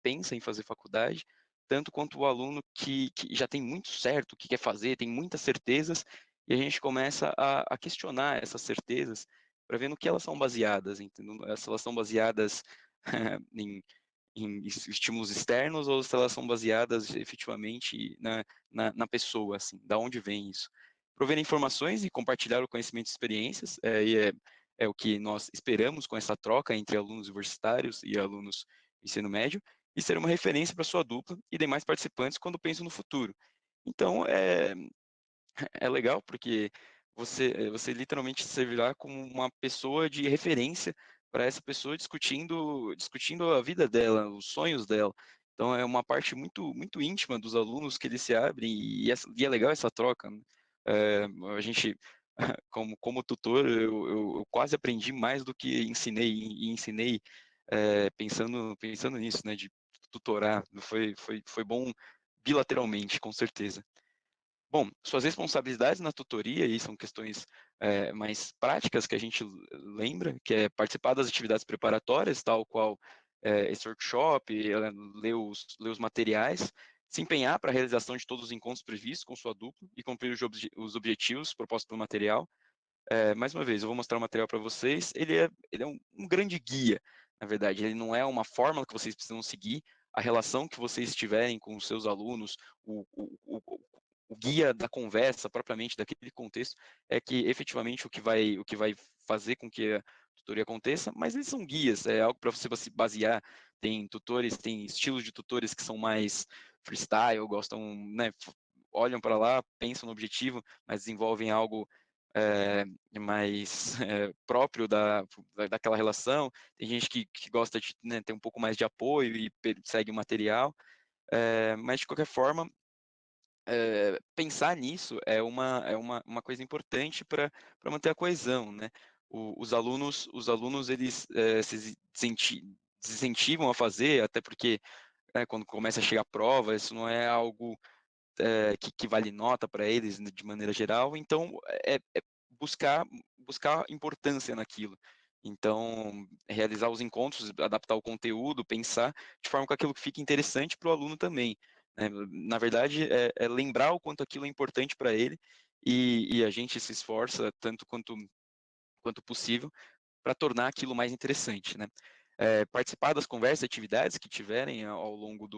pensa em fazer faculdade, tanto quanto o aluno que já tem muito certo o que quer fazer, tem muitas certezas, e a gente começa a questionar essas certezas para ver no que elas são baseadas, entendeu? Se elas são baseadas em estímulos externos ou se elas são baseadas efetivamente na pessoa, assim, da onde vem isso. Prover informações e compartilhar o conhecimento e experiências, é o que nós esperamos com essa troca entre alunos universitários e alunos do ensino médio, e ser uma referência para sua dupla e demais participantes quando pensam no futuro. Então, é legal porque você literalmente servirá como uma pessoa de referência para essa pessoa discutindo a vida dela, os sonhos dela. Então é uma parte muito íntima dos alunos que eles se abrem e é legal essa troca, né. A gente como tutor eu quase aprendi mais do que ensinei e ensinei, pensando nisso, né, de tutorar. Foi bom bilateralmente, com certeza. Bom, suas responsabilidades na tutoria, e são questões mais práticas que a gente lembra, que é participar das atividades preparatórias, tal qual esse workshop, ler os materiais, se empenhar para a realização de todos os encontros previstos com sua dupla e cumprir os objetivos propostos pelo material. Mais uma vez, eu vou mostrar o material para vocês. Ele é um grande guia, na verdade. Ele não é uma fórmula que vocês precisam seguir. A relação que vocês tiverem com os seus alunos, o guia da conversa, propriamente, daquele contexto, é que efetivamente o que vai fazer com que a tutoria aconteça, mas eles são guias, é algo para você se basear. Tem tutores, tem estilos de tutores que são mais freestyle, gostam, né, olham para lá, pensam no objetivo, mas desenvolvem algo mais próprio daquela relação. Tem gente que gosta de, né, ter um pouco mais de apoio e segue o material, mas de qualquer forma, pensar nisso é uma coisa importante para manter a coesão, né? Os alunos eles se desincentivam a fazer, até porque quando começa a chegar a prova, isso não é algo que vale nota para eles, né, de maneira geral, então é buscar, buscar importância naquilo. Então, realizar os encontros, adaptar o conteúdo, pensar de forma que aquilo fique interessante para o aluno também. Né? Na verdade, é lembrar o quanto aquilo é importante para ele e a gente se esforça tanto quanto possível para tornar aquilo mais interessante, né. Participar das conversas e atividades que tiverem ao longo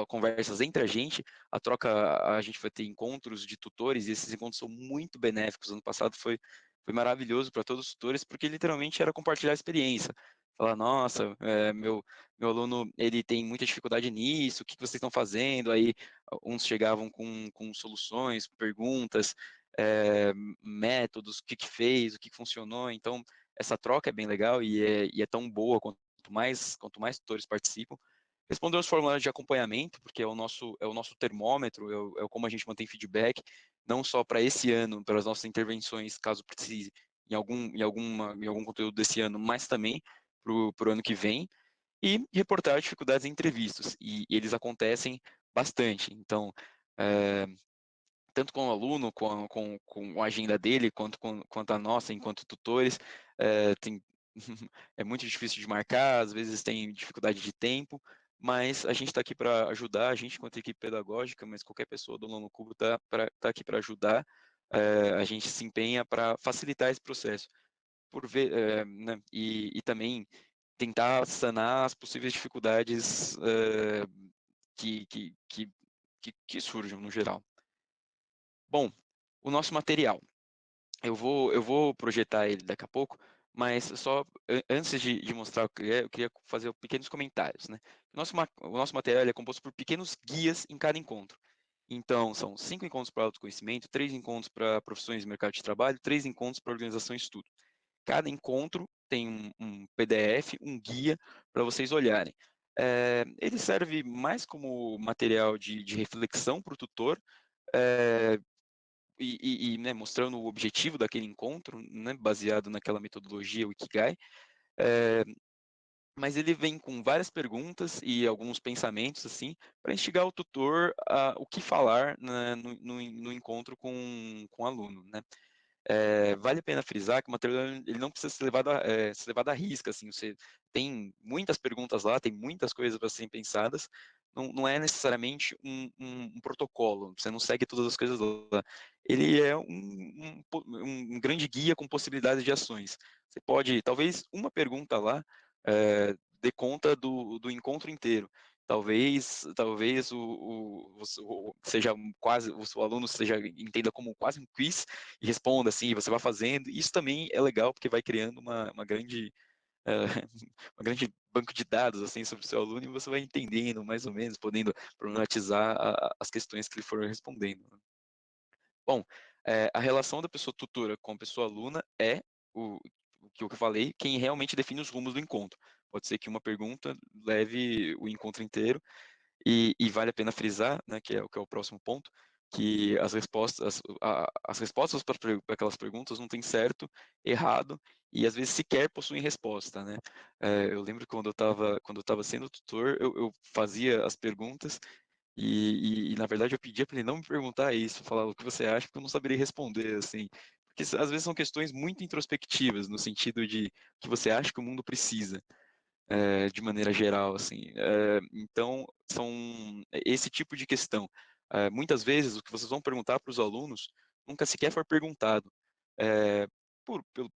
conversas entre a troca a gente vai ter encontros de tutores e esses encontros são muito benéficos. Ano passado foi maravilhoso para todos os tutores, porque literalmente era compartilhar a experiência. Falar: "Nossa, meu aluno ele tem muita dificuldade nisso, o que que vocês estão fazendo?". Aí uns chegavam com soluções, perguntas, métodos, o que que fez, o que que funcionou. Então essa troca é bem legal e é tão boa quanto mais tutores participam. Responder os formulários de acompanhamento, porque é o nosso termômetro, é o como a gente mantém feedback, não só para esse ano, pelas nossas intervenções, caso precise, em algum conteúdo desse ano, mas também para o ano que vem, e reportar dificuldades em entrevistas, e eles acontecem bastante. Então, eh, tanto com o aluno, com a agenda dele, quanto a nossa enquanto tutores, tem é muito difícil de marcar, às vezes tem dificuldade de tempo, mas a gente está aqui para ajudar, a gente enquanto equipe pedagógica, mas qualquer pessoa do Nono Cubo está aqui para ajudar, a gente se empenha para facilitar esse processo, por ver, né, e também tentar sanar as possíveis dificuldades, que surjam no geral. Bom, o nosso material. Eu vou projetar ele daqui a pouco, mas só antes de mostrar o que é, eu queria fazer pequenos comentários, né. O nosso material ele é composto por pequenos guias em cada encontro. Então, são 5 encontros para autoconhecimento, 3 encontros para profissões e mercado de trabalho, 3 encontros para organização e estudo. Cada encontro tem um PDF, um guia para vocês olharem. Ele serve mais como material de reflexão para o tutor, eh, né, mostrando o objetivo daquele encontro, né, baseado naquela metodologia, o Ikigai, eh, mas ele vem com várias perguntas e alguns pensamentos, assim, para instigar o tutor a o que falar, né, no encontro com o aluno, né. Vale a pena frisar que o material ele não precisa ser levado à risca, assim, você tem muitas perguntas lá, tem muitas coisas para serem pensadas, não é necessariamente um protocolo, você não segue todas as coisas lá. Ele é um grande guia com possibilidades de ações. Você pode, talvez uma pergunta lá, dê conta do encontro inteiro. Talvez seja quase o seu aluno seja entenda como quase um quiz e responda assim, você vai fazendo. Isso também é legal porque vai criando uma grande uma grande banco de dados assim sobre o seu aluno e você vai entendendo mais ou menos, podendo problematizar as questões que ele for respondendo. Bom, a relação da pessoa tutora com a pessoa aluna é o, o que eu falei, quem realmente define os rumos do encontro. Pode ser que uma pergunta leve o encontro inteiro, e vale a pena frisar, né, que é o próximo ponto, que as respostas para aquelas perguntas não têm certo, errado, e às vezes sequer possuem resposta, né? Eu lembro que quando eu estava sendo tutor, eu fazia as perguntas e, na verdade eu pedia para ele não me perguntar isso, falar o que você acha, porque eu não saberia responder, assim, porque às vezes são questões muito introspectivas, no sentido de o que você acha que o mundo precisa de maneira geral, assim. Então, são esse tipo de questão. Muitas vezes, o que vocês vão perguntar para os alunos nunca sequer foi perguntado, eh,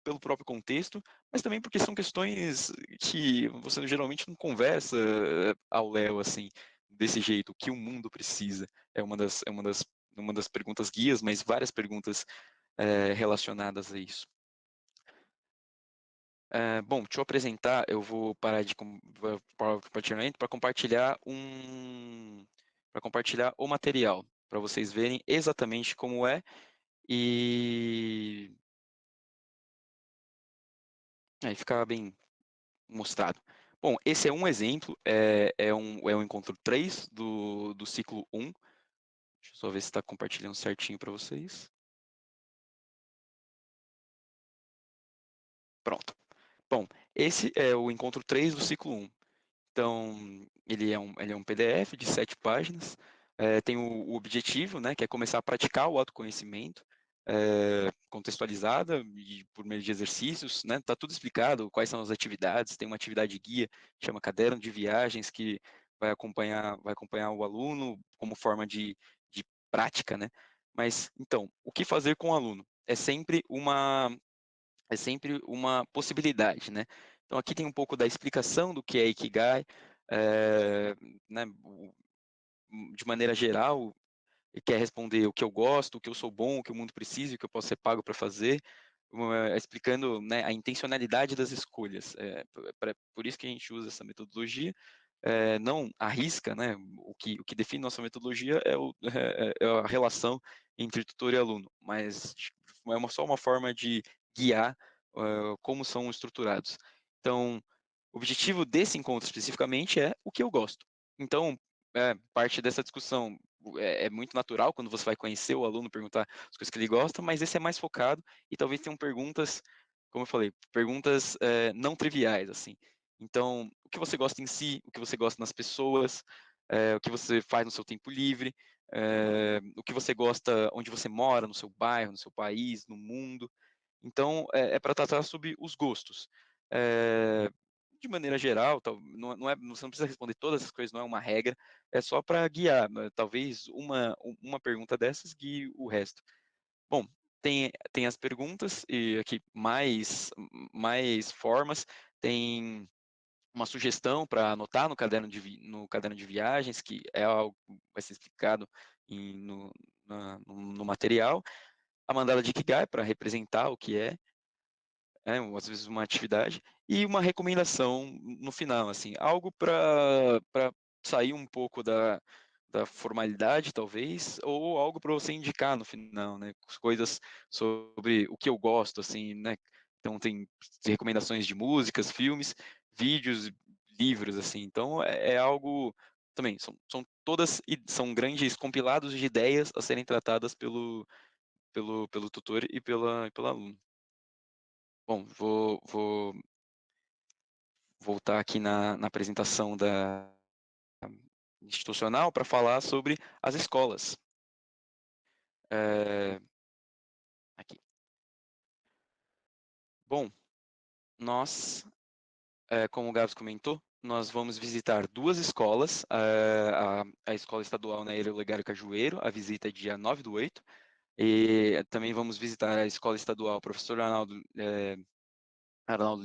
pelo próprio contexto, mas também porque são questões que você geralmente não conversa ao léu, assim, desse jeito, o que o mundo precisa. É uma das perguntas guias, mas várias perguntas relacionadas a isso. Bom, deixa eu apresentar, eu vou parar de para o compartilhamento para compartilhar o material, para vocês verem exatamente como é e aí ficar bem mostrado. Bom, esse é um exemplo, é um encontro 3 do ciclo 1. Deixa eu só ver se está compartilhando certinho para vocês. Pronto. Bom, esse é o encontro 3 do ciclo 1. Então, ele é um PDF de 7 páginas, tem o objetivo, né, que é começar a praticar o autoconhecimento, contextualizada e por meio de exercícios, né, tá tudo explicado, quais são as atividades, tem uma atividade guia, chama Caderno de Viagens, que vai acompanhar o aluno como forma de prática, né. Mas, então, o que fazer com o aluno? É sempre uma possibilidade, né. Então aqui tem um pouco da explicação do que é Ikigai, eh, né, de maneira geral, e quer responder o que eu gosto, o que eu sou bom, o que o mundo precisa, o que eu posso ser pago para fazer, explicando, né, a intencionalidade das escolhas. Por isso que a gente usa essa metodologia, não arrisca, né, o que define nossa metodologia é a relação entre tutor e aluno, mas só uma forma de guiar, como são estruturados. Então, o objetivo desse encontro especificamente é o que eu gosto. Então, parte dessa discussão é muito natural quando você vai conhecer o aluno, perguntar as coisas que ele gosta, mas esse é mais focado e talvez tenham perguntas, como eu falei, perguntas não triviais, assim. Então, o que você gosta em si, o que você gosta nas pessoas, o que você faz no seu tempo livre, o que você gosta onde você mora, no seu bairro, no seu país, no mundo. Então, é para tratar sobre os gostos. Eh, de maneira geral, você não precisa responder todas as coisas, não é uma regra, é só para guiar, né, talvez uma pergunta dessas guie o resto. Bom, tem as perguntas e aqui mais formas, tem uma sugestão para anotar no caderno de viagens, que é algo que vai ser explicado no material. A mandala de Ikigai para representar o que às vezes uma atividade, e uma recomendação no final, assim, algo para sair um pouco da formalidade talvez, ou algo para você indicar no final, né, coisas sobre o que eu gosto, assim, né. Então tem recomendações de músicas, filmes, vídeos, livros, assim, então é algo também, são grandes compilados de ideias a serem tratadas pelo tutor e pelo aluno. Bom, vou voltar aqui na apresentação da institucional para falar sobre as escolas. Eh, aqui. Bom, nós, como o Gabs comentou, nós vamos visitar 2 escolas, a escola estadual Nery Olegário Cajueiro, a visita é dia 9/8, e também vamos visitar a escola estadual Professor Arnaldo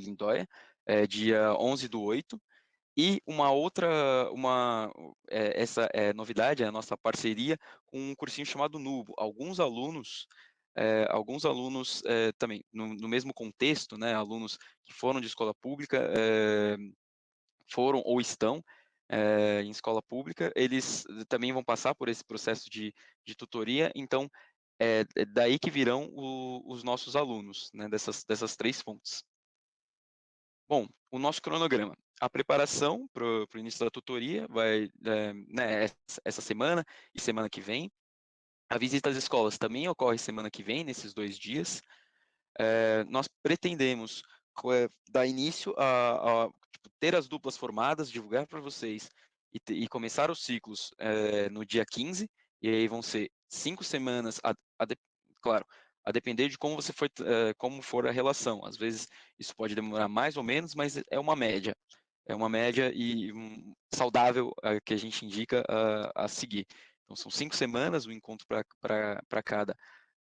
Lindóia, dia 11/8. E uma outra, essa é novidade, é a nossa parceria com um cursinho chamado Nubo. Alguns alunos também, no mesmo contexto, né, alunos que foram de escola pública, foram ou estão em escola pública, eles também vão passar por esse processo de tutoria, então é daí que virão os nossos alunos, né, dessas 3 fontes. Bom, o nosso cronograma. A preparação para o início da tutoria vai, né, essa semana e semana que vem. A visita às escolas também ocorre semana que vem, nesses 2 dias. Nós pretendemos dar início tipo, ter as duplas formadas, divulgar para vocês e começar os ciclos no dia 15, e aí vão ser 5 semanas, claro, a depender de como for a relação. Às vezes isso pode demorar mais ou menos, mas é uma média. É uma média e saudável que a gente indica a seguir. Então, são 5 semanas, um encontro para cada,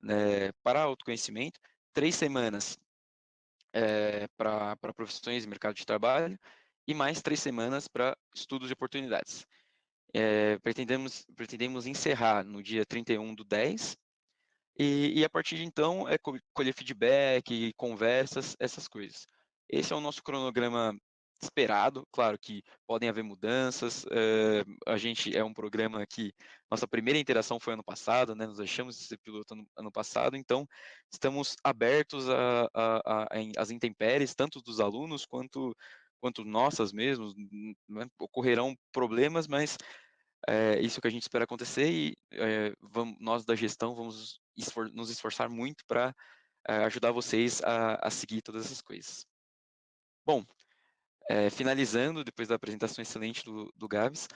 né, para autoconhecimento, 3 semanas para profissões e mercado de trabalho, e mais 3 semanas para estudos e oportunidades. Pretendemos encerrar no dia 31/10, e a partir de então é colher feedback, conversas, essas coisas. Esse é o nosso cronograma esperado, claro que podem haver mudanças, a gente é um programa que nossa primeira interação foi ano passado, né, nós deixamos de ser piloto ano passado, então estamos abertos às intempéries, tanto dos alunos quanto nossas mesmos, né, ocorrerão problemas, mas é isso que a gente espera acontecer e nós da gestão vamos nos esforçar muito para ajudar vocês a seguir todas essas coisas. Bom, finalizando, depois da apresentação excelente do Gabs,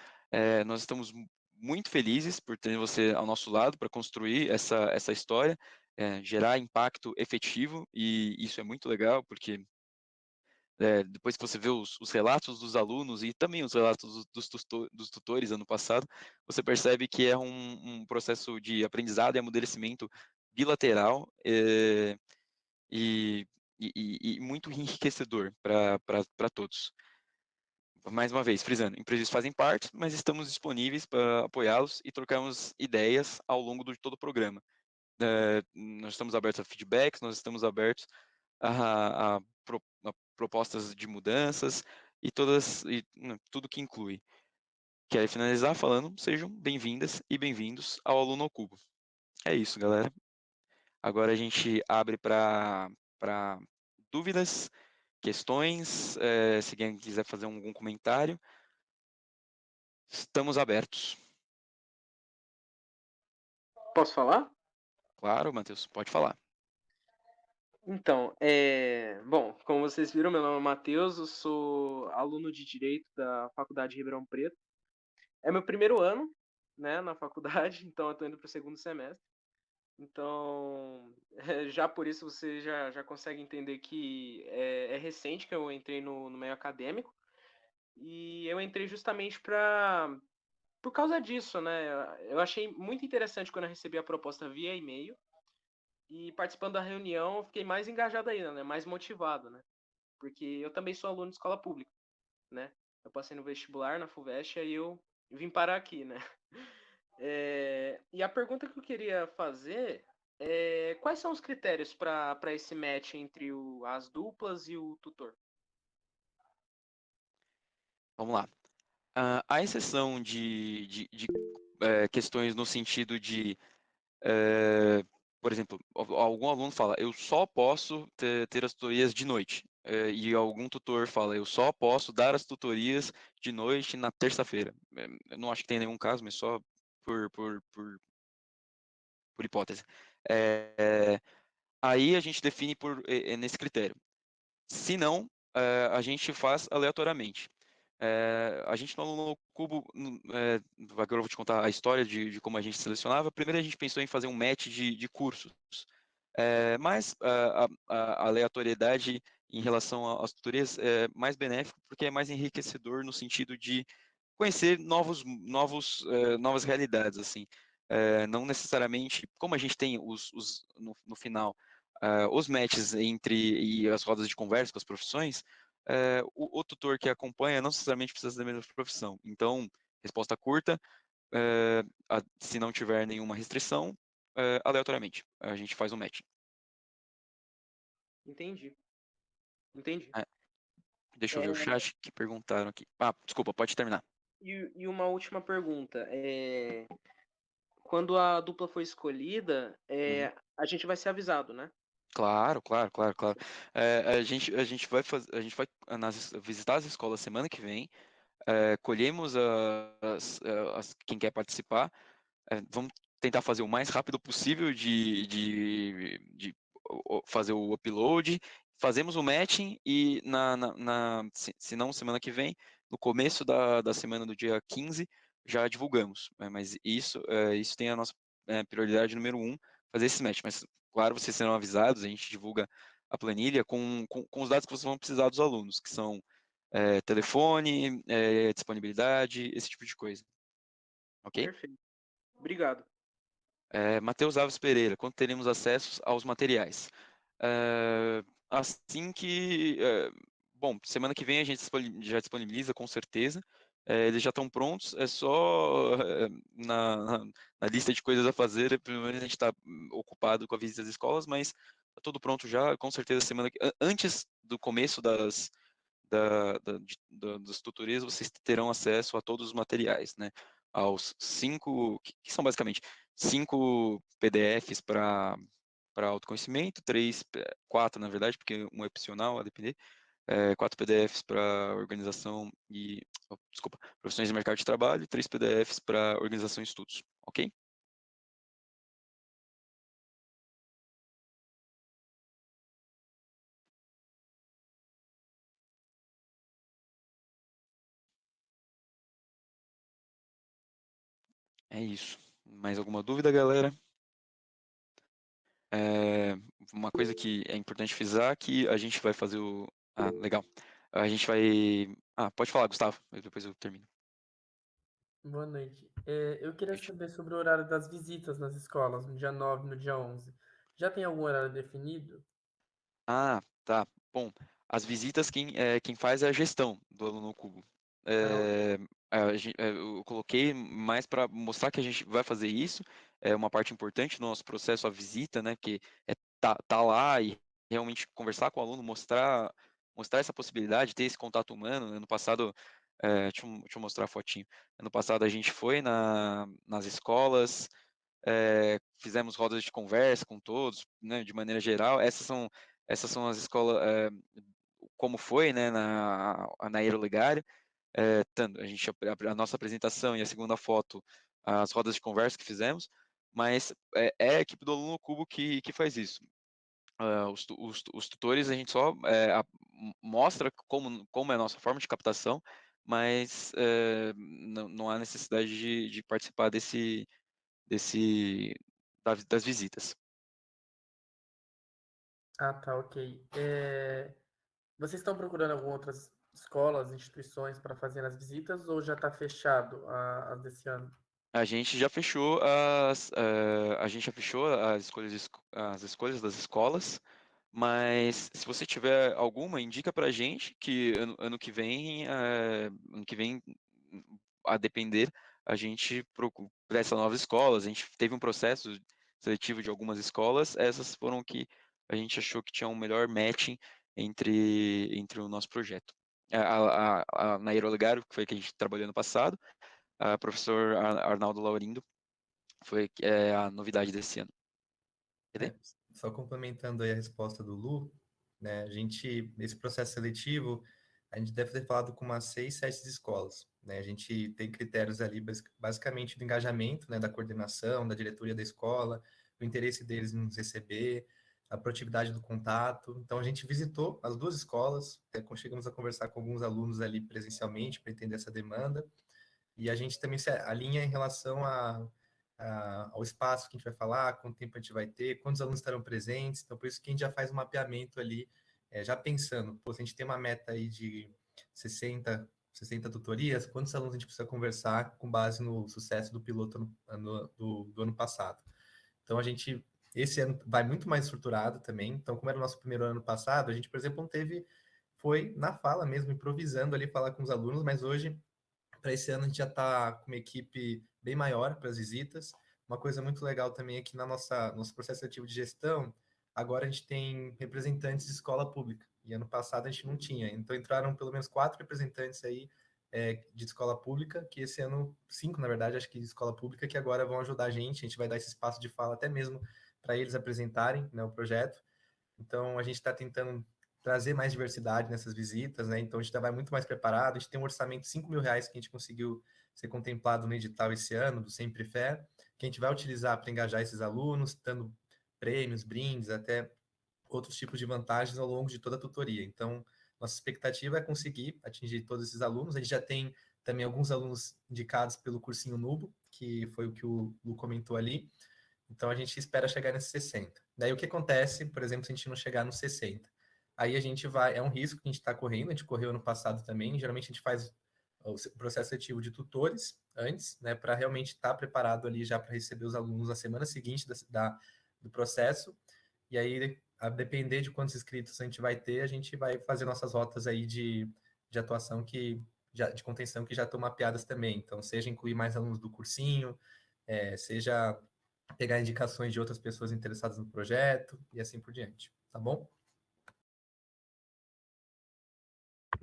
nós estamos muito felizes por ter você ao nosso lado para construir essa história, gerar impacto efetivo, e isso é muito legal, porque depois que você vê os relatos dos alunos e também os relatos dos tutores ano passado, você percebe que é um processo de aprendizado e amadurecimento bilateral, e, e muito enriquecedor para todos. Mais uma vez, frisando, imprevistos fazem parte, mas estamos disponíveis para apoiá-los e trocarmos ideias ao longo de todo o programa. Nós estamos abertos a feedbacks, nós estamos abertos a propostas de mudanças tudo que inclui. Quero finalizar falando, sejam bem-vindas e bem-vindos ao Aluno ao Cubo. É isso, galera. Agora a gente abre para dúvidas, questões, se alguém quiser fazer algum comentário, estamos abertos. Posso falar? Claro, Matheus, pode falar. Então, bom, como vocês viram, meu nome é Matheus, eu sou aluno de Direito da Faculdade de Ribeirão Preto. É meu primeiro ano, né, na faculdade, então eu estou indo para o segundo semestre. Então, já por isso você já consegue entender que é recente que eu entrei no meio acadêmico, e eu entrei justamente por causa disso, né? Eu achei muito interessante quando eu recebi a proposta via e-mail, e participando da reunião eu fiquei mais engajado ainda, né? Mais motivado, né? Porque eu também sou aluno de escola pública, né? Eu passei no vestibular na FUVEST e aí eu vim parar aqui, né? E a pergunta que eu queria fazer é quais são os critérios para esse match entre as duplas e o tutor? Vamos lá. A exceção de questões no sentido de, por exemplo, algum aluno fala, eu só posso ter as tutorias de noite, e algum tutor fala, eu só posso dar as tutorias de noite na terça-feira. Eu não acho que tem nenhum caso, mas só por hipótese. Aí a gente define nesse critério. Se não, a gente faz aleatoriamente. A gente no Aluno Cubo, agora eu vou te contar a história de como a gente selecionava. Primeiro a gente pensou em fazer um match de cursos. Mas a aleatoriedade em relação às tutorias é mais benéfico porque é mais enriquecedor no sentido de conhecer novas realidades, assim. Não necessariamente, como a gente tem no final, os matches e as rodas de conversa com as profissões, o tutor que acompanha não necessariamente precisa da mesma profissão. Então, resposta curta, se não tiver nenhuma restrição, aleatoriamente, a gente faz um match. Entendi, entendi. É, deixa eu ver o É, chat que perguntaram aqui. Ah, desculpa, pode terminar. e uma última pergunta. Quando a dupla for escolhida, Uhum. a gente vai ser avisado, né? Claro, claro, claro, claro. A gente vai visitar as escolas semana que vem, colhemos quem quer participar, vamos tentar fazer o mais rápido possível de fazer o upload, fazemos o matching e se não semana que vem, no começo da semana do dia 15, já divulgamos. Mas isso tem a nossa prioridade número um, fazer esse match. Mas, claro, vocês serão avisados, a gente divulga a planilha com os dados que vocês vão precisar dos alunos, que são telefone, disponibilidade, esse tipo de coisa. Ok? Perfeito. Obrigado. Matheus Alves Pereira, quando teremos acesso aos materiais? Assim que. Bom, semana que vem a gente já disponibiliza, com certeza. Eles já estão prontos, é só na lista de coisas a fazer. Pelo menos a gente está ocupado com a visita às escolas, mas está tudo pronto já. Com certeza, antes do começo dos tutorias, vocês terão acesso a todos os materiais, né? Aos 5, que são basicamente 5 PDFs para autoconhecimento, 4 na verdade, porque um é opcional, a depender, 4 PDFs para organização desculpa, profissões de mercado de trabalho, e 3 PDFs para organização e estudos, ok? É isso. Mais alguma dúvida, galera? É, uma coisa que é importante frisar que a gente vai fazer o. Ah, legal. A gente vai. Ah, pode falar, Gustavo, depois eu termino. Boa noite. Eu queria Gente. saber sobre o horário das visitas nas escolas, no dia 9 e no dia 11. Já tem algum horário definido? Ah, tá. Bom, as visitas quem faz é a gestão do aluno cubo. Ah, ok. É, eu coloquei mais para mostrar que a gente vai fazer isso. É uma parte importante do nosso processo, a visita, né? Que é tá lá e realmente conversar com o aluno, mostrar essa possibilidade, ter esse contato humano. Ano passado, deixa eu mostrar a fotinho. Ano passado a gente foi nas escolas, fizemos rodas de conversa com todos, né, de maneira geral. Essas são as escolas, como foi, né, na Aerolegário. A nossa apresentação e a segunda foto, as rodas de conversa que fizemos, mas é a equipe do Aluno Cubo que faz isso. Os tutores a gente só mostra como é a nossa forma de captação, mas não há necessidade de participar desse das visitas. Ah, tá, ok. Vocês estão procurando algumas outras escolas, instituições para fazer as visitas ou já está fechado as desse ano? A gente já fechou as escolhas das escolas, mas se você tiver alguma, indica para a gente que ano que vem, a depender, a gente presta novas escolas. A gente teve um processo seletivo de algumas escolas, essas foram que a gente achou que tinha um melhor matching entre o nosso projeto. Na Aerolegário, que foi que a gente trabalhou no passado, a professor Arnaldo Laurindo foi a novidade desse ano. Entendeu? É, só complementando aí a resposta do Lu, né, a gente, nesse processo seletivo, a gente deve ter falado com umas 6, 7 escolas, né, a gente tem critérios ali, basicamente, do engajamento, né, da coordenação, da diretoria da escola, o interesse deles em nos receber, a proatividade do contato. Então, a gente visitou as 2 escolas, até chegamos a conversar com alguns alunos ali presencialmente para entender essa demanda, e a gente também se alinha em relação a ao espaço que a gente vai falar, quanto tempo a gente vai ter, quantos alunos estarão presentes. Então, por isso que a gente já faz um mapeamento ali, já pensando, pô, se a gente tem uma meta aí de 60 tutorias, quantos alunos a gente precisa conversar com base no sucesso do piloto do ano passado. Então, esse ano vai muito mais estruturado também. Então, como era o nosso primeiro ano passado, a gente, por exemplo, não teve, foi na fala mesmo, improvisando ali, falar com os alunos, mas hoje, para esse ano, a gente já está com uma equipe bem maior para as visitas. Uma coisa muito legal também é que nosso processo ativo de gestão, agora a gente tem representantes de escola pública, e ano passado a gente não tinha. Então, entraram pelo menos 4 representantes aí de escola pública, que esse ano, 5, na verdade, acho que de escola pública, que agora vão ajudar a gente vai dar esse espaço de fala até mesmo para eles apresentarem, né, o projeto. Então, a gente está tentando trazer mais diversidade nessas visitas, né? Então, a gente já vai muito mais preparado. A gente tem um orçamento de R$ 5.000 que a gente conseguiu ser contemplado no edital esse ano, do Sempre Fé, que a gente vai utilizar para engajar esses alunos, dando prêmios, brindes, até outros tipos de vantagens ao longo de toda a tutoria. Então, nossa expectativa é conseguir atingir todos esses alunos. A gente já tem também alguns alunos indicados pelo cursinho Nubo, que foi o que o Lu comentou ali. Então, a gente espera chegar nesses 60. Daí, o que acontece, por exemplo, se a gente não chegar nos 60? Aí a gente vai, é um risco que a gente está correndo, a gente correu ano passado também, geralmente a gente faz o processo seletivo de tutores antes, né, para realmente estar preparado ali já para receber os alunos na semana seguinte do processo, e aí, a depender de quantos inscritos a gente vai ter, a gente vai fazer nossas rotas aí de atuação de contenção que já estão mapeadas também, então seja incluir mais alunos do cursinho, seja pegar indicações de outras pessoas interessadas no projeto e assim por diante, tá bom?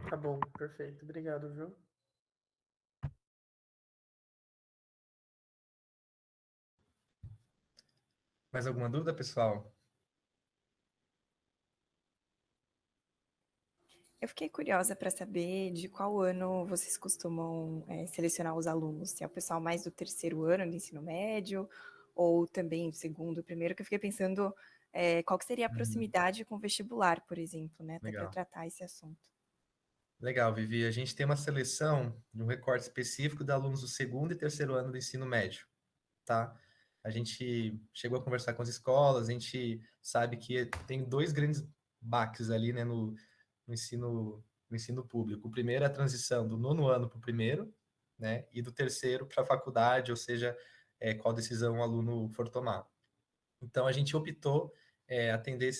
Tá bom, perfeito. Obrigado, viu? Mais alguma dúvida, pessoal? Eu fiquei curiosa para saber de qual ano vocês costumam selecionar os alunos, se é o pessoal mais do terceiro ano do ensino médio, ou também do segundo, primeiro, que eu fiquei pensando qual que seria a proximidade com o vestibular, por exemplo, né, até para Legal. tratar esse assunto. Legal, Vivi. A gente tem uma seleção de um recorte específico de alunos do segundo e terceiro ano do ensino médio, tá? A gente chegou a conversar com as escolas, a gente sabe que tem 2 grandes baques ali, né, no ensino público. O primeiro é a transição do nono ano para o primeiro, né, e do terceiro para a faculdade, ou seja, qual decisão o aluno for tomar. Então, a gente optou atender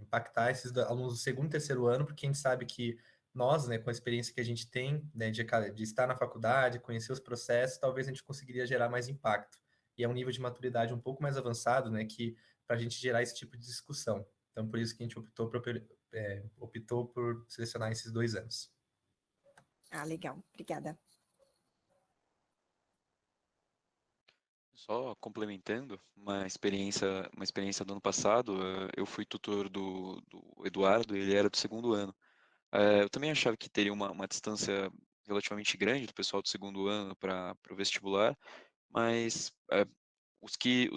impactar esses alunos do segundo e terceiro ano, porque a gente sabe que nós, né, com a experiência que a gente tem, né, de estar na faculdade, conhecer os processos, talvez a gente conseguiria gerar mais impacto. E é um nível de maturidade um pouco mais avançado, né, que para a gente gerar esse tipo de discussão. Então, por isso que a gente optou por selecionar esses 2 anos. Ah, legal. Obrigada. Só complementando, uma experiência do ano passado, eu fui tutor do Eduardo, ele era do segundo ano. Eu também achava que teria uma distância relativamente grande do pessoal do segundo ano para o vestibular, mas os que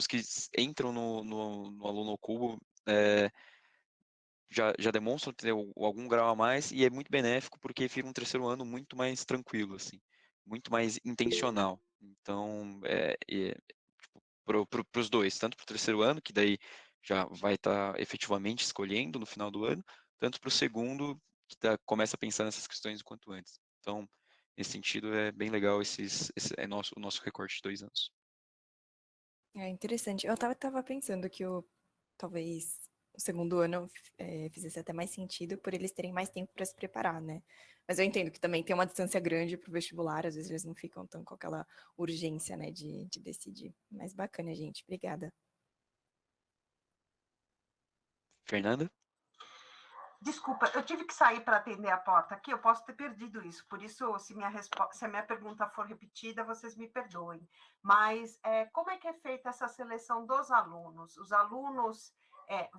entram no Aluno Cubo já demonstram ter algum grau a mais e é muito benéfico porque fica um terceiro ano muito mais tranquilo, assim, muito mais intencional. Então, para os dois, tanto para o terceiro ano, que daí já vai estar efetivamente escolhendo no final do ano, tanto para o segundo, que começa a pensar nessas questões o quanto antes. Então, nesse sentido, é bem legal o nosso recorte de 2 anos. É interessante. Eu tava pensando que talvez o segundo ano fizesse até mais sentido por eles terem mais tempo para se preparar, né? Mas eu entendo que também tem uma distância grande para o vestibular, às vezes eles não ficam tão com aquela urgência, né, de decidir. Mas bacana, gente. Obrigada. Fernanda? Desculpa, eu tive que sair para atender a porta aqui, eu posso ter perdido isso, por isso, se a minha pergunta for repetida, vocês me perdoem. Mas como é que é feita essa seleção dos alunos? Os alunos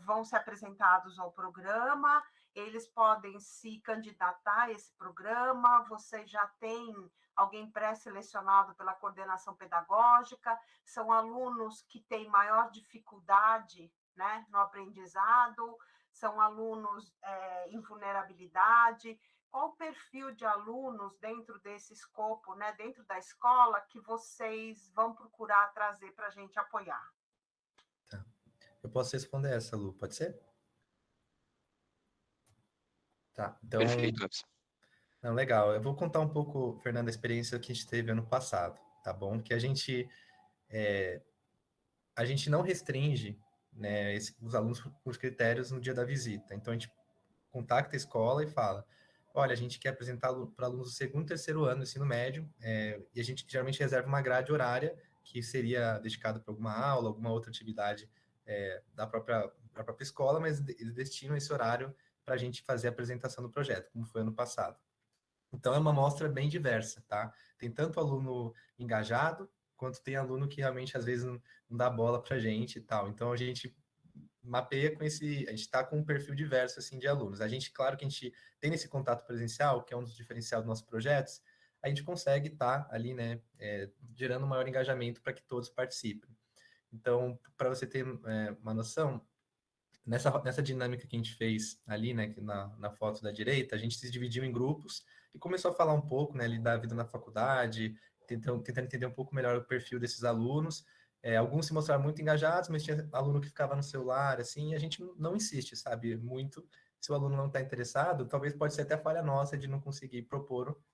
vão ser apresentados ao programa, eles podem se candidatar a esse programa, você já tem alguém pré-selecionado pela coordenação pedagógica, são alunos que têm maior dificuldade, né, no aprendizado, são alunos em vulnerabilidade. qual o perfil de alunos dentro desse escopo, né, dentro da escola, que vocês vão procurar trazer para a gente apoiar? Tá. Eu posso responder essa, Lu, pode ser? Tá, então, Perfeito, Epson. não, legal. Eu vou contar um pouco, Fernando, a experiência que a gente teve ano passado, tá bom? Que a gente não restringe, né, os alunos por critérios no dia da visita. Então, a gente contacta a escola e fala, olha, a gente quer apresentar para alunos do segundo e terceiro ano do ensino médio, e a gente geralmente reserva uma grade horária que seria dedicada para alguma aula, alguma outra atividade da própria escola, mas eles destinam esse horário para a gente fazer a apresentação do projeto, como foi ano passado. Então, é uma amostra bem diversa, tá? Tem tanto aluno engajado, quanto tem aluno que realmente, às vezes, não dá bola para a gente e tal. Então, a gente mapeia com esse... A gente está com um perfil diverso, assim, de alunos. A gente, claro que a gente tem esse contato presencial, que é um dos diferenciais dos nossos projetos, a gente consegue estar ali, né, gerando maior engajamento para que todos participem. Então, para você ter uma noção, nessa dinâmica que a gente fez ali, né, na foto da direita, a gente se dividiu em grupos e começou a falar um pouco, né, ali da vida na faculdade, tentando entender um pouco melhor o perfil desses alunos. Alguns se mostraram muito engajados, mas tinha aluno que ficava no celular, assim, e a gente não insiste, sabe, muito. Se o aluno não está interessado, talvez pode ser até falha nossa de não conseguir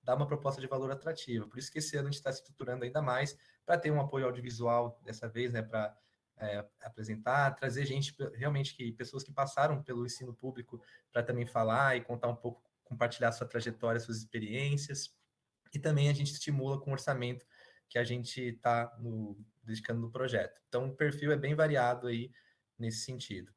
dar uma proposta de valor atrativa. Por isso que esse ano a gente está se estruturando ainda mais para ter um apoio audiovisual dessa vez, né, para apresentar, trazer gente, realmente, pessoas que passaram pelo ensino público para também falar e contar um pouco, compartilhar sua trajetória, suas experiências. E também a gente estimula com o orçamento que a gente está dedicando no projeto. Então, o perfil é bem variado aí nesse sentido.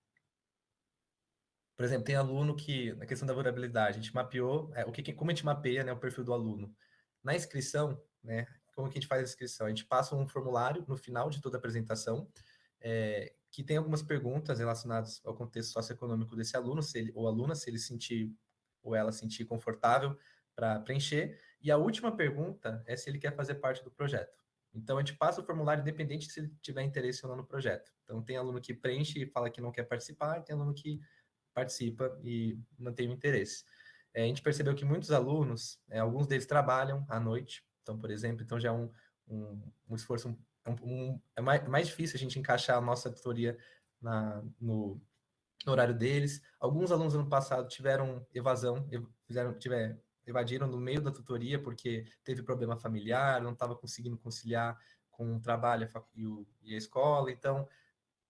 Por exemplo, tem aluno que, na questão da vulnerabilidade, a gente mapeou, como a gente mapeia, né, o perfil do aluno. Na inscrição, né, como que a gente faz a inscrição? A gente passa um formulário no final de toda a apresentação, que tem algumas perguntas relacionadas ao contexto socioeconômico desse aluno, se ele, ou aluna, se ele sentir ou ela sentir confortável para preencher. E a última pergunta é se ele quer fazer parte do projeto. Então, a gente passa o formulário independente se ele tiver interesse ou não no projeto. Então, tem aluno que preenche e fala que não quer participar, e tem aluno que participa e não tem o interesse. A gente percebeu que muitos alunos, alguns deles trabalham à noite, então, por exemplo, então já é um esforço é mais difícil a gente encaixar a nossa tutoria no horário deles. Alguns alunos ano passado tiveram evasão, evadiram no meio da tutoria porque teve problema familiar, não estava conseguindo conciliar com o trabalho e a escola. Então,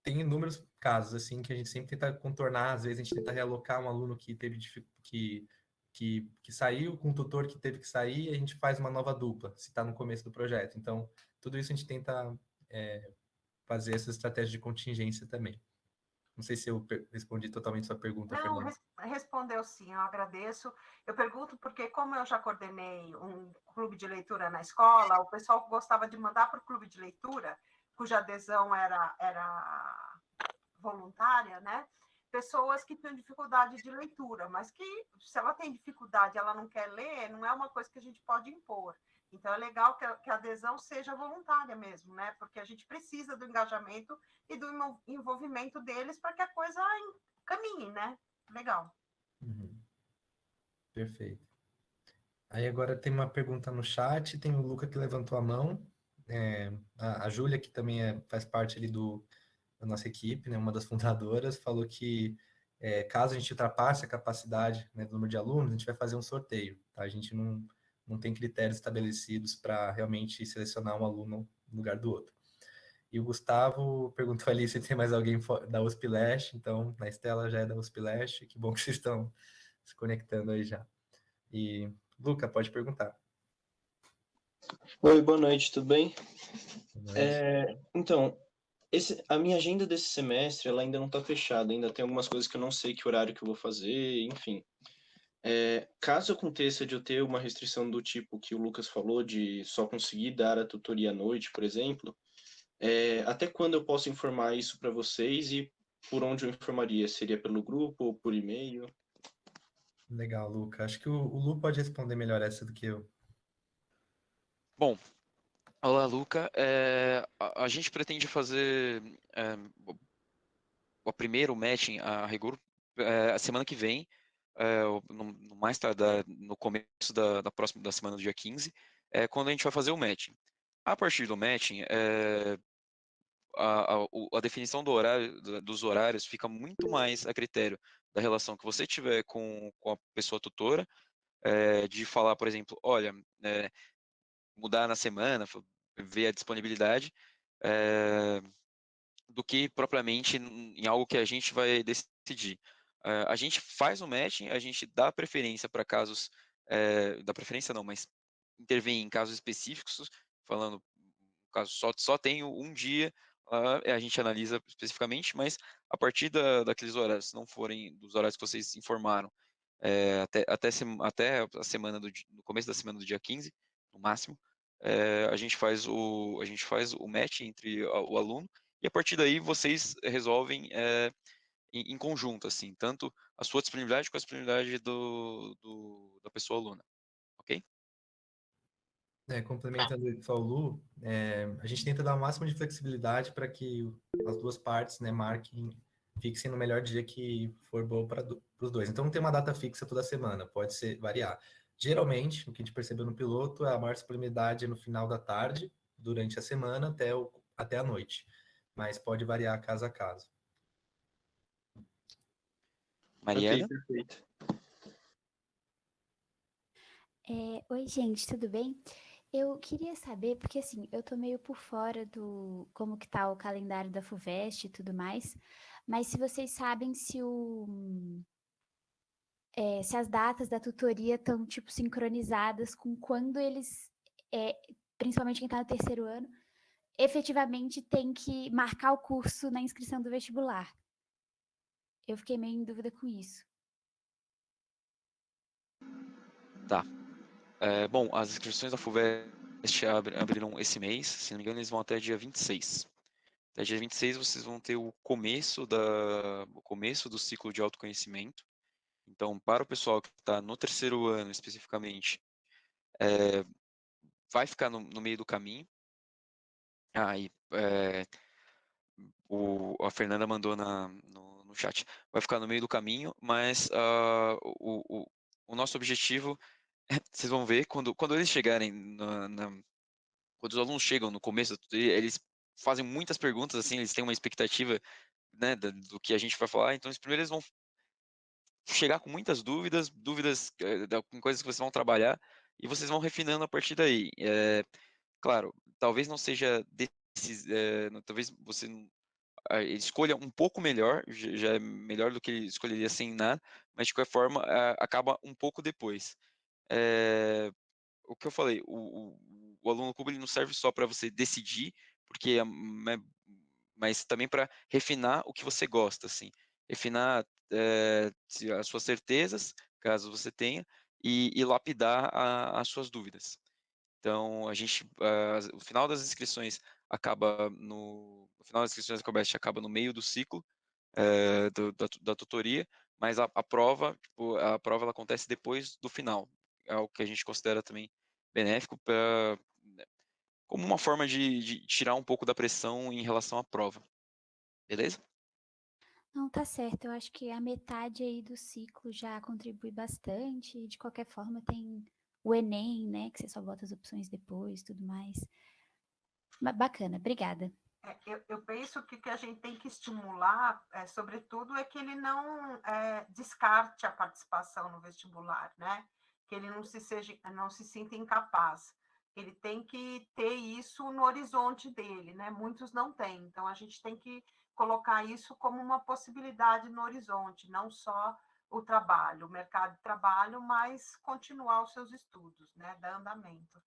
tem inúmeros casos assim que a gente sempre tenta contornar. Às vezes a gente tenta realocar um aluno que teve que saiu, com um tutor que teve que sair, e a gente faz uma nova dupla, se está no começo do projeto. Então, tudo isso a gente tenta fazer essa estratégia de contingência também. Não sei se eu respondi totalmente sua pergunta, Não, Fernanda. respondeu sim, eu agradeço. Eu pergunto porque, como eu já coordenei um clube de leitura na escola, o pessoal gostava de mandar para o clube de leitura, cuja adesão era voluntária, né? Pessoas que têm dificuldade de leitura, mas que, se ela tem dificuldade e ela não quer ler, não é uma coisa que a gente pode impor. Então, é legal que a adesão seja voluntária mesmo, né? Porque a gente precisa do engajamento e do envolvimento deles para que a coisa caminhe, né? Legal. Uhum. Perfeito. Aí agora tem uma pergunta no chat, tem o Luca que levantou a mão, a Júlia, que também faz parte ali da nossa equipe, né, uma das fundadoras, falou que caso a gente ultrapasse a capacidade, né, do número de alunos, a gente vai fazer um sorteio, tá? A gente não tem critérios estabelecidos para realmente selecionar um aluno no lugar do outro. E o Gustavo perguntou ali se tem mais alguém da USP Leste, então a Estela já é da USP Leste, que bom que vocês estão se conectando aí já. E, Luca, pode perguntar. Oi, boa noite, tudo bem? Boa noite. Então, a minha agenda desse semestre ela ainda não está fechada, ainda tem algumas coisas que eu não sei que horário que eu vou fazer, enfim. Caso aconteça de eu ter uma restrição do tipo que o Lucas falou, de só conseguir dar a tutoria à noite, por exemplo, até quando eu posso informar isso para vocês e por onde eu informaria? Seria pelo grupo ou por e-mail? Legal, Luca. Acho que o Lu pode responder melhor essa do que eu. Bom, olá, Luca. A gente pretende fazer o primeiro matching a rigor a semana que vem. no mais tardar no começo da semana do dia 15, é quando a gente vai fazer o matching. A partir do matching, a definição dos horários fica muito mais a critério da relação que você tiver com a pessoa tutora, de falar, por exemplo, olha, mudar na semana, ver a disponibilidade, do que propriamente em algo que a gente vai decidir. A gente faz o matching, a gente dá preferência para casos, dá preferência não, mas intervém em casos específicos, falando, no caso, só tenho um dia, a gente analisa especificamente, mas a partir daqueles horários, se não forem dos horários que vocês informaram, até a semana no começo da semana do dia 15, no máximo, a gente faz o match entre o aluno, e a partir daí vocês resolvem em conjunto, assim, tanto a sua disponibilidade com a disponibilidade da pessoa aluna, ok? Complementando o que falou o Lu, a gente tenta dar o máximo de flexibilidade para que as duas partes, né, fixem no melhor dia que for bom para os dois. Então não tem uma data fixa toda semana, pode ser variar. Geralmente, o que a gente percebeu no piloto é a maior disponibilidade no final da tarde, durante a semana, até a noite. Mas pode variar caso a caso. Mariana? Ok, perfeito. Oi, gente, tudo bem? Eu queria saber, porque assim, eu tô meio por fora do como que tá o calendário da FUVEST e tudo mais, mas se vocês sabem se as datas da tutoria estão, tipo, sincronizadas com quando eles, principalmente quem tá no terceiro ano, efetivamente tem que marcar o curso na inscrição do vestibular. Eu fiquei meio em dúvida com isso. Tá. Bom, as inscrições da FUVEST abriram esse mês, se não me engano, eles vão até dia 26. Até dia 26 vocês vão ter o começo do ciclo de autoconhecimento. Então, para o pessoal que está no terceiro ano, especificamente, vai ficar no meio do caminho. A Fernanda mandou no chat. Vai ficar no meio do caminho, mas o nosso objetivo, vocês vão ver, quando eles chegarem, quando os alunos chegam no começo, eles fazem muitas perguntas, assim, eles têm uma expectativa, né, do que a gente vai falar, então primeiro eles vão chegar com muitas dúvidas, com coisas que vocês vão trabalhar, e vocês vão refinando a partir daí. Claro, talvez não seja talvez você escolha um pouco melhor, já é melhor do que escolheria sem nada, mas de qualquer forma acaba um pouco depois. O que eu falei, o aluno cubo ele não serve só para você decidir, porque mas também para refinar o que você gosta, assim, refinar as suas certezas, caso você tenha, e lapidar as suas dúvidas. Então, o final das inscrições o final das inscrições da Cobest acaba no meio do ciclo da tutoria, mas a prova, tipo, a prova ela acontece depois do final. É algo que a gente considera também benéfico como uma forma de tirar um pouco da pressão em relação à prova. Beleza? Não, tá certo. Eu acho que a metade aí do ciclo já contribui bastante. E de qualquer forma, tem o Enem, né? Que você só bota as opções depois, tudo mais. Bacana, obrigada. Eu penso que o que a gente tem que estimular, sobretudo, é que ele não descarte a participação no vestibular, né? Que ele não se sinta incapaz. Ele tem que ter isso no horizonte dele, né? Muitos não têm. Então, a gente tem que colocar isso como uma possibilidade no horizonte, não só o trabalho, o mercado de trabalho, mas continuar os seus estudos, né? Dar andamento.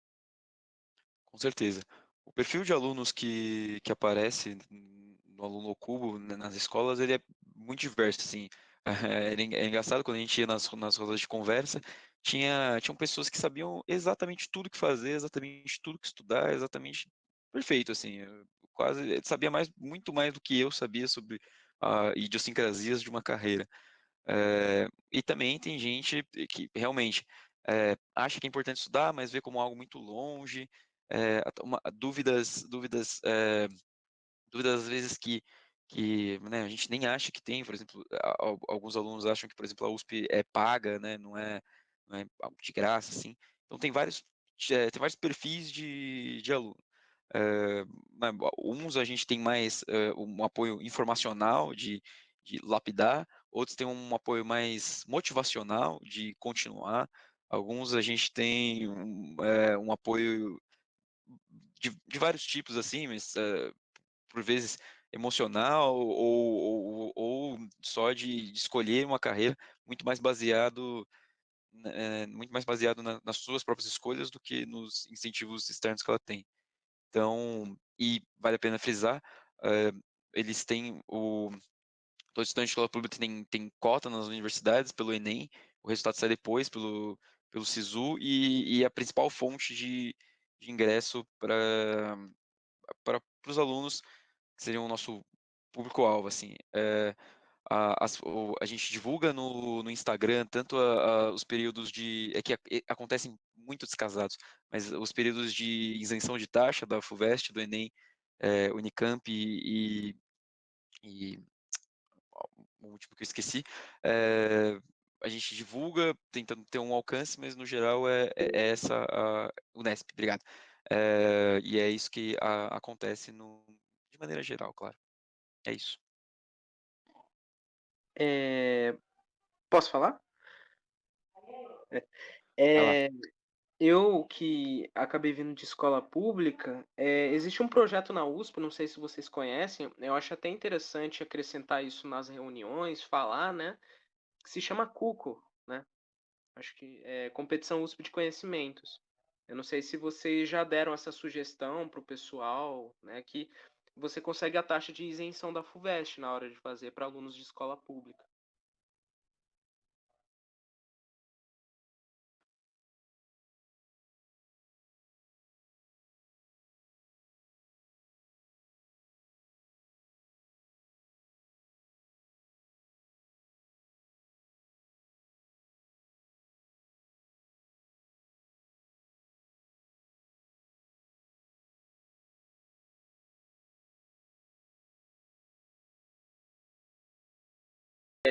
Com certeza. O perfil de alunos que aparece no Aluno Cubo, né, nas escolas, ele é muito diverso, assim. É engraçado quando a gente ia nas rodas de conversa, tinham pessoas que sabiam exatamente tudo que fazer, exatamente tudo que estudar, exatamente perfeito, assim. Eu quase sabia muito mais do que eu sabia sobre idiosincrasias de uma carreira. E também tem gente que realmente acha que é importante estudar, mas vê como algo muito longe, dúvidas às vezes que que, né, a gente nem acha que tem, por exemplo, alguns alunos acham que, por exemplo, a USP é paga, né, não é algo de graça, assim. Então tem vários perfis de aluno. Uns a gente tem mais um apoio informacional de lapidar, outros têm um apoio mais motivacional de continuar, alguns a gente tem um apoio de vários tipos, assim, mas por vezes emocional ou só de escolher uma carreira muito mais baseado muito mais baseado nas suas próprias escolhas do que nos incentivos externos que ela tem. Então, e vale a pena frisar, eles têm todo estudante de escola pública tem cota nas universidades pelo Enem, o resultado sai depois pelo SISU, e a principal fonte de ingresso para os alunos que seriam o nosso público-alvo, assim. A gente divulga no Instagram tanto os períodos acontecem muito descasados, mas os períodos de isenção de taxa da FUVEST, do Enem, Unicamp e o último que eu esqueci, a gente divulga tentando ter um alcance, mas no geral é essa a Unesp, obrigado. E é isso que acontece de maneira geral, claro. É isso. Posso falar? Vai lá. Eu que acabei vindo de escola pública, existe um projeto na USP, não sei se vocês conhecem, eu acho até interessante acrescentar isso nas reuniões, falar, né? Que se chama CUCO, né? Acho que é Competição USP de Conhecimentos. Eu não sei se vocês já deram essa sugestão para o pessoal, né? Que você consegue a taxa de isenção da FUVEST na hora de fazer para alunos de escola pública.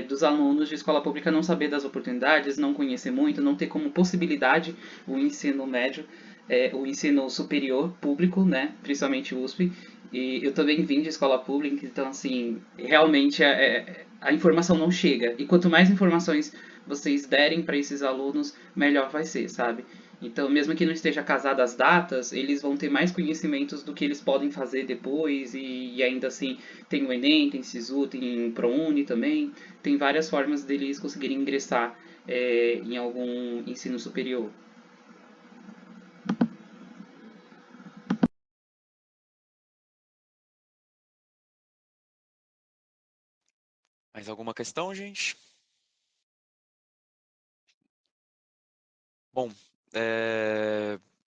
Dos alunos de escola pública não saber das oportunidades, não conhecer muito, não ter como possibilidade o ensino médio, o ensino superior público, né, principalmente USP. E eu também vim de escola pública, então assim, realmente a informação não chega. E quanto mais informações vocês derem para esses alunos, melhor vai ser, sabe? Então, mesmo que não esteja casado as datas, eles vão ter mais conhecimentos do que eles podem fazer depois, e ainda assim tem o Enem, tem SISU, tem ProUni também, tem várias formas deles conseguirem ingressar em algum ensino superior. Mais alguma questão, gente? Bom,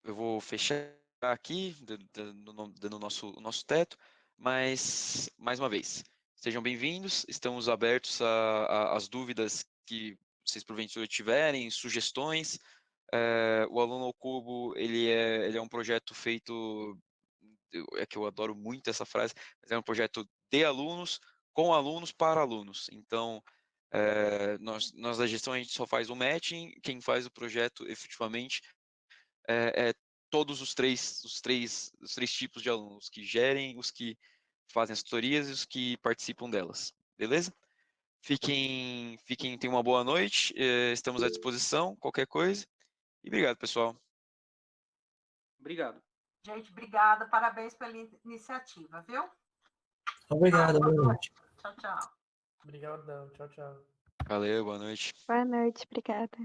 eu vou fechar aqui, dando o nosso teto, mas, mais uma vez, sejam bem-vindos, estamos abertos às dúvidas que vocês porventura tiverem, sugestões. O Aluno ao Cubo, ele é um projeto feito, que eu adoro muito essa frase, mas é um projeto de alunos, com alunos, para alunos. Então, nós da gestão a gente só faz o matching, quem faz o projeto efetivamente é todos os três tipos de alunos, os que gerem, os que fazem as tutorias e os que participam delas, beleza? Tenham uma boa noite, estamos à disposição, qualquer coisa, e obrigado, pessoal. Obrigado. Gente, obrigada, parabéns pela iniciativa, viu? Obrigado, Boa boa noite. Tchau, tchau. Obrigadão, tchau, tchau. Valeu, boa noite. Boa noite, obrigada.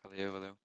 Valeu.